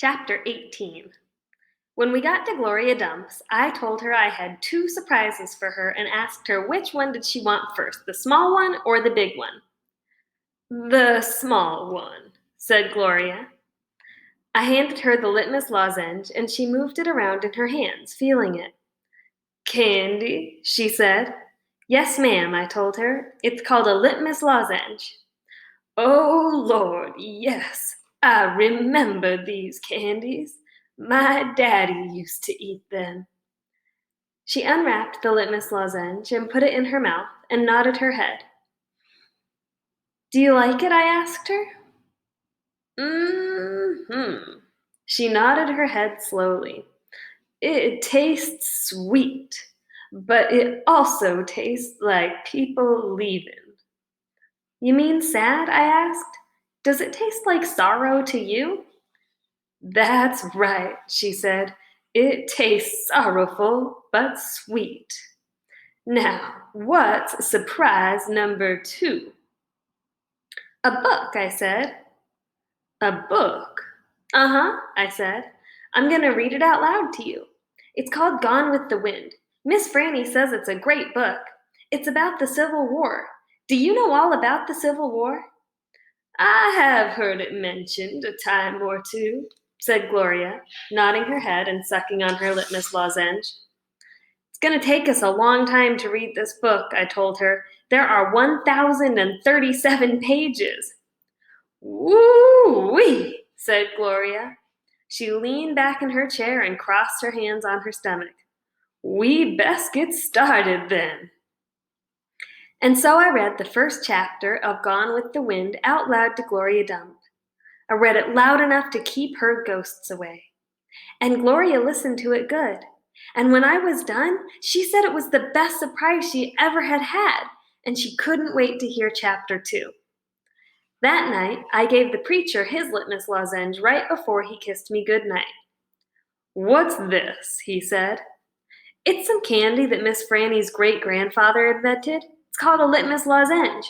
Chapter 18. When we got to Gloria Dump's, I told her I had 2 surprises for her and asked her which one did she want first, the small one or the big one. "The small one," said Gloria. I handed her the litmus lozenge, and she moved it around in her hands, feeling it. "Candy?" she said. "Yes, ma'am," I told her. "It's called a litmus lozenge." "Oh, Lord, yes. I remember these candies. My daddy used to eat them." She unwrapped the litmus lozenge and put it in her mouth and nodded her head. "Do you like it?" I asked her. "Mm-hmm." She nodded her head slowly. "It tastes sweet, but it also tastes like people leaving." "You mean sad?" I asked. "Does it taste like sorrow to you?" "That's right," she said. "It tastes sorrowful, but sweet. Now, what's surprise number 2?" "A book," I said. "A book?" "Uh-huh," I said. "I'm going to read it out loud to you. It's called Gone with the Wind. Miss Franny says it's a great book. It's about the Civil War. Do you know all about the Civil War?" "I have heard it mentioned a time or two," said Gloria, nodding her head and sucking on her litmus lozenge. "It's going to take us a long time to read this book," I told her. "There are 1,037 pages." "Woo-wee," said Gloria. She leaned back in her chair and crossed her hands on her stomach. "We best get started then." And so I read the first chapter of Gone with the Wind out loud to Gloria Dump. I read it loud enough to keep her ghosts away. And Gloria listened to it good. And when I was done, she said it was the best surprise she ever had, and she couldn't wait to hear chapter 2. That night, I gave the preacher his litmus lozenge right before he kissed me good night. "What's this?" he said. "It's some candy that Miss Franny's great-grandfather invented. It's called a litmus lozenge."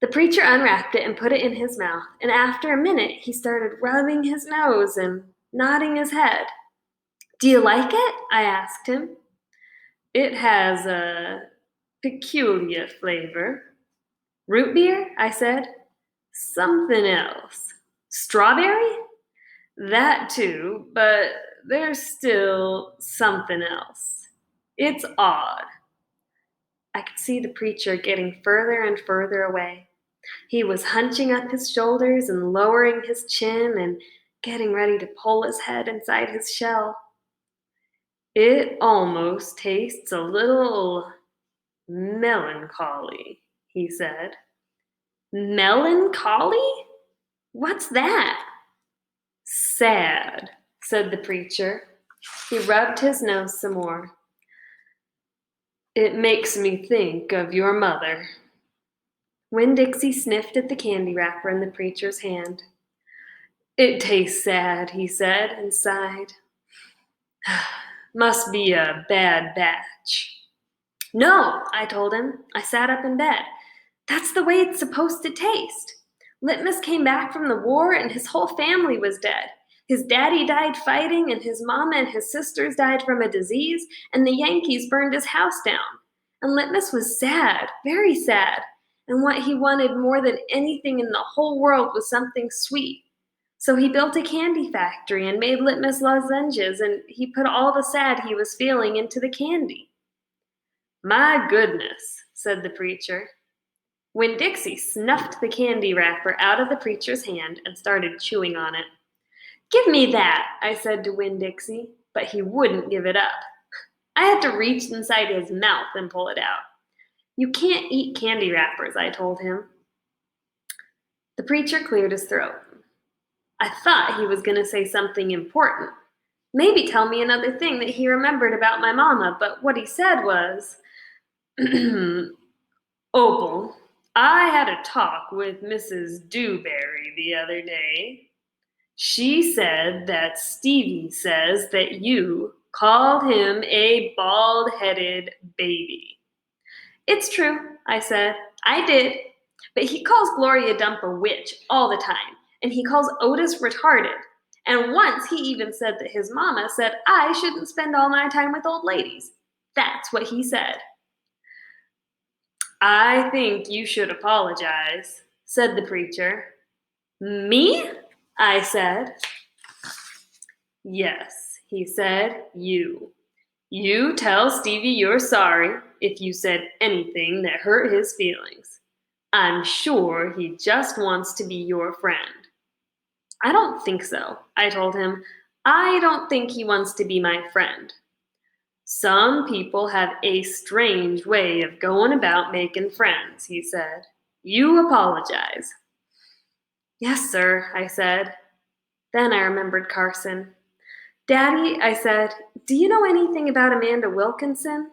The preacher unwrapped it and put it in his mouth, and after a minute he started rubbing his nose and nodding his head. "Do you like it?" I asked him. "It has a peculiar flavor." "Root beer?" I said. "Something else." "Strawberry?" "That too, but there's still something else. It's odd." I could see the preacher getting further and further away. He was hunching up his shoulders and lowering his chin and getting ready to pull his head inside his shell. "It almost tastes a little melancholy," he said. "Melancholy? What's that?" "Sad," said the preacher. He rubbed his nose some more. "It makes me think of your mother." Winn Dixie sniffed at the candy wrapper in the preacher's hand. "It tastes sad," he said, and sighed. "Must be a bad batch." "No," I told him. I sat up in bed. "That's the way it's supposed to taste. Litmus came back from the war and his whole family was dead. His daddy died fighting, and his mama and his sisters died from a disease, and the Yankees burned his house down. And Litmus was sad, very sad, and what he wanted more than anything in the whole world was something sweet. So he built a candy factory and made litmus lozenges, and he put all the sad he was feeling into the candy." "My goodness," said the preacher. When Dixie snuffed the candy wrapper out of the preacher's hand and started chewing on it. "Give me that," I said to Winn Dixie, but he wouldn't give it up. I had to reach inside his mouth and pull it out. "You can't eat candy wrappers," I told him. The preacher cleared his throat. I thought he was going to say something important. Maybe tell me another thing that he remembered about my mama, but what he said was, "Opal, I had a talk with Mrs. Dewberry the other day. She said that Stevie says that you called him a bald-headed baby." "It's true," I said. "I did. But he calls Gloria Dump a witch all the time, and he calls Otis retarded. And once he even said that his mama said I shouldn't spend all my time with old ladies. That's what he said. I think you should apologize, said the preacher. Me? I said. Yes, he said, you. You tell Stevie you're sorry if you said anything that hurt his feelings. I'm sure he just wants to be your friend. I don't think so, I told him. I don't think he wants to be my friend. Some people have a strange way of going about making friends, he said. You apologize. Yes, sir, I said. Then I remembered Carson. Daddy, I said, do you know anything about Amanda Wilkinson?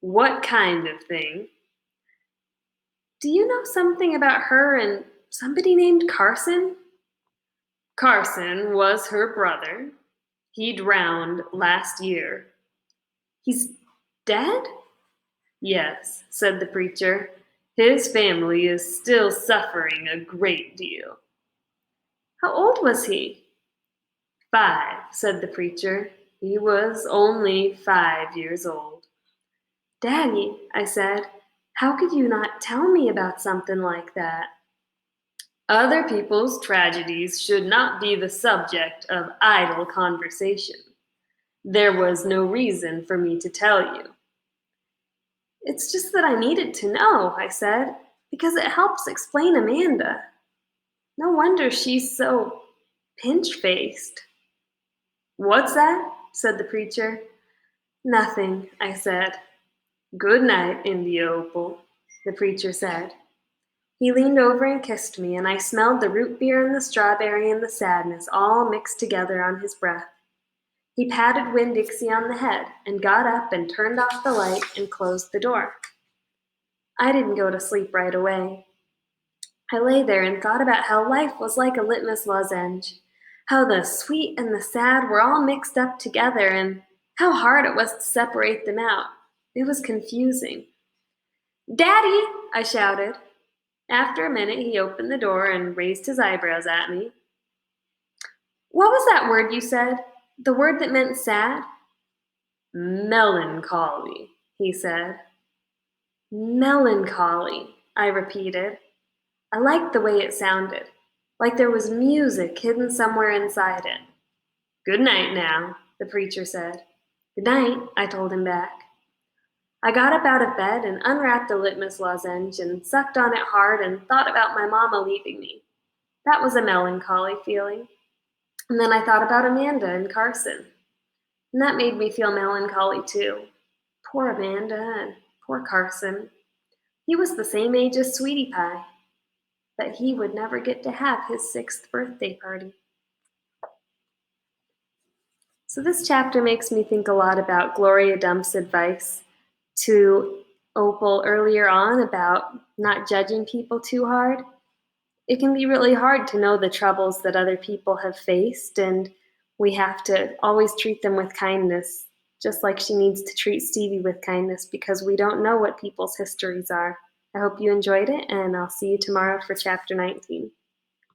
What kind of thing? Do you know something about her and somebody named Carson? Carson was her brother. He drowned last year. He's dead? Yes, said the preacher. His family is still suffering a great deal. How old was he? 5, said the preacher. He was only 5 years old. Daddy, I said, how could you not tell me about something like that? Other people's tragedies should not be the subject of idle conversation. There was no reason for me to tell you. It's just that I needed to know, I said, because it helps explain Amanda. No wonder she's so pinch-faced. What's that? Said the preacher. Nothing, I said. Good night, India Opal, the preacher said. He leaned over and kissed me, and I smelled the root beer and the strawberry and the sadness all mixed together on his breath. He patted Winn Dixie on the head and got up and turned off the light and closed the door. I didn't go to sleep right away. I lay there and thought about how life was like a litmus lozenge, how the sweet and the sad were all mixed up together, and how hard it was to separate them out. It was confusing. Daddy, I shouted. After a minute, he opened the door and raised his eyebrows at me. What was that word you said? The word that meant sad? Melancholy, he said. Melancholy, I repeated. I liked the way it sounded, like there was music hidden somewhere inside it. Good night now, the preacher said. Good night, I told him back. I got up out of bed and unwrapped the litmus lozenge and sucked on it hard and thought about my mama leaving me. That was a melancholy feeling. And then I thought about Amanda and Carson. And that made me feel melancholy too. Poor Amanda and poor Carson. He was the same age as Sweetie Pie, but he would never get to have his 6th birthday party. So this chapter makes me think a lot about Gloria Dump's advice to Opal earlier on about not judging people too hard. It can be really hard to know the troubles that other people have faced, and we have to always treat them with kindness, just like she needs to treat Stevie with kindness, because we don't know what people's histories are. I hope you enjoyed it, and I'll see you tomorrow for chapter 19.